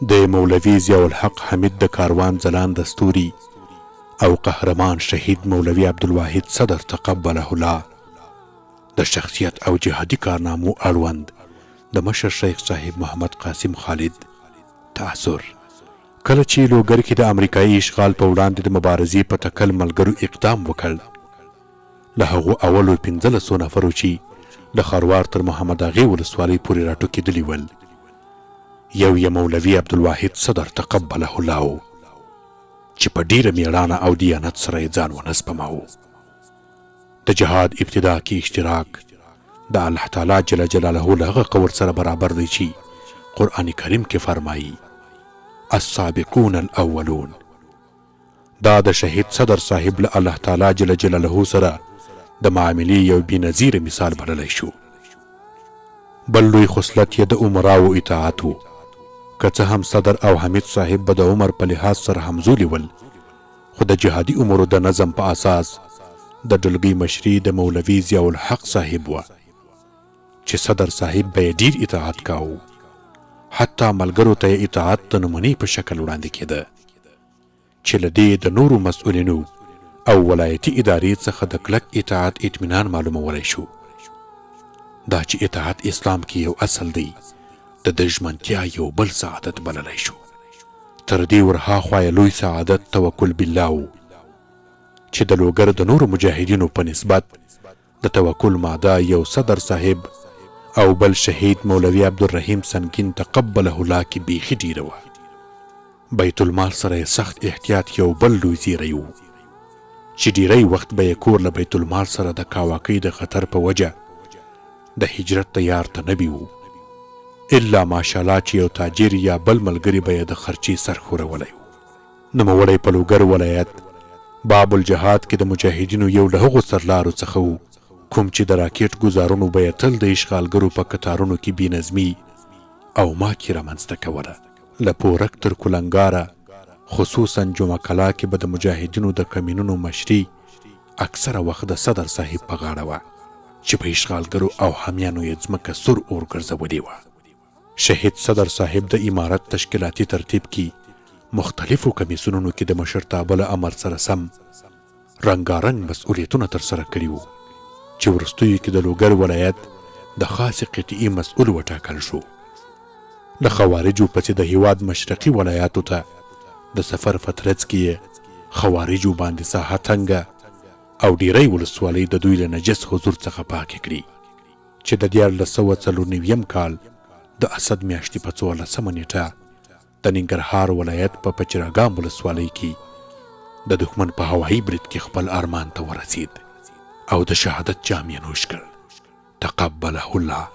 د مولوي ضیاء الحق حمید د کاروان ځلانده ستوري او قهرمان شهید مولوي عبدالواحد صدر تقبله الله د شخصیت او جهادي کارنامو اړوند د مشر شیخ صاحب محمد قاسم خالد تاثر. کله چې لوګر کې د امریکایي اشغال په وړاندې د مبارزې په ټکل ملګرو اقدام وکړ، له هغو اولو 1500 نفرو چې د خروار تر محمد اغې ولسوالۍ پورې راټوکېدلي ول، یو یې مولوي عبدالواحد صدر تقبله الله و چې په ډیره میړانه او دیانت سره یې ځان ونه سپماوه. د جهاد ابتدا کې اشتراک د الله تعالی جل جلاله له هغه قول سره برابر دی چې قرآن کریم کې فرمایي السابقون الاولون. دا د شهید صدر صاحب له الله تعالی جل جلاله سره د معاملې یو بېنظیره مثال بللی شو. بل لوی خصلت یې د عمراو اطاعت و، که څه هم صدر او حمید صاحب به د عمر په لحاظ سره همزولي ول، خو د جهادي امورو د نظم په اساس د ډلګۍ مشري د مولوي ضیاء الحق صاحب وه چې صدر صاحب به یې ډیر اطاعت کاوه، حتی ملګرو ته یې اطاعت د نمونې په شکل وړاندې کېده چې له دې د نورو مسؤلینو او ولایتي ادارې څخه د کلک اطاعت اطمینان معلومولی شو. دا چې اطاعت اسلام کې یو اصل دی، د ژمنتیا یو بل سعادت بللی شو. تر دې ورهاخوا یې لوی سعادت توکل بالله و چې د لوګر د نورو مجاهدینو په نسبت د توکل ماده یو صدر صاحب او بل شهید مولوي عبدالرحیم سنگین تقبله الله کې بیخي ډیره وه. بیت المال سره یې سخت احتیاط یو بل لوی زیری و چې ډیری وخت به یې کور له بیت المال سره د کاواکۍ د خطر په وجه د هجرت تیار ته نه وي و، الا ماشاءالله چې یو تاجر یا بل ملګري به یې د خرچې سر ښورولی و. نوموړی په لوګر ولایت باب الجهاد کې د مجاهدینو یو له هغو سرلارو څخه و کوم چې د راکېټ ګزارونو به یې تل د اشغالګرو په کتارونو کې بېنظمي او ماتې رامنځته کوله. له پورک تر کلنګاره خصوصا جمعه کلا کې به د مجاهدینو د کمینونو مشري اکثره وخت د صدر صاحب په غاړه وه چې په اشغالګرو او حامیانو یې ځمکه سور اور ګرځولې وه. شهید صدر صاحب د امارت تشکیلاتي ترتیب کې مختلفو کمیسیونونو کې د مشرتابه له امر سره سم رنګارنګ مسؤلیتونه ترسره کړي وو چې وروستیو کې د لوګر ولایت د خاصې قطعي مسؤل وټاکل شو. له خوارجو پسې د هیواد مشرقي ولایاتو ته د سفر فترڅ کې یې خوارجو باندې ساحه تنګه او ډیری ولسوالۍ د دوی له نجس حضور څخه پاکې کړي چې د 1494 کال د اسد میاشتې په 14 نیټه د ننګرهار ولایت په پچراګام ولسوالۍ کې د دښمن په هوایي برید کې خپل ارمان ته ورسید او د شهادت جام یې نوش کړ. تقبله الله.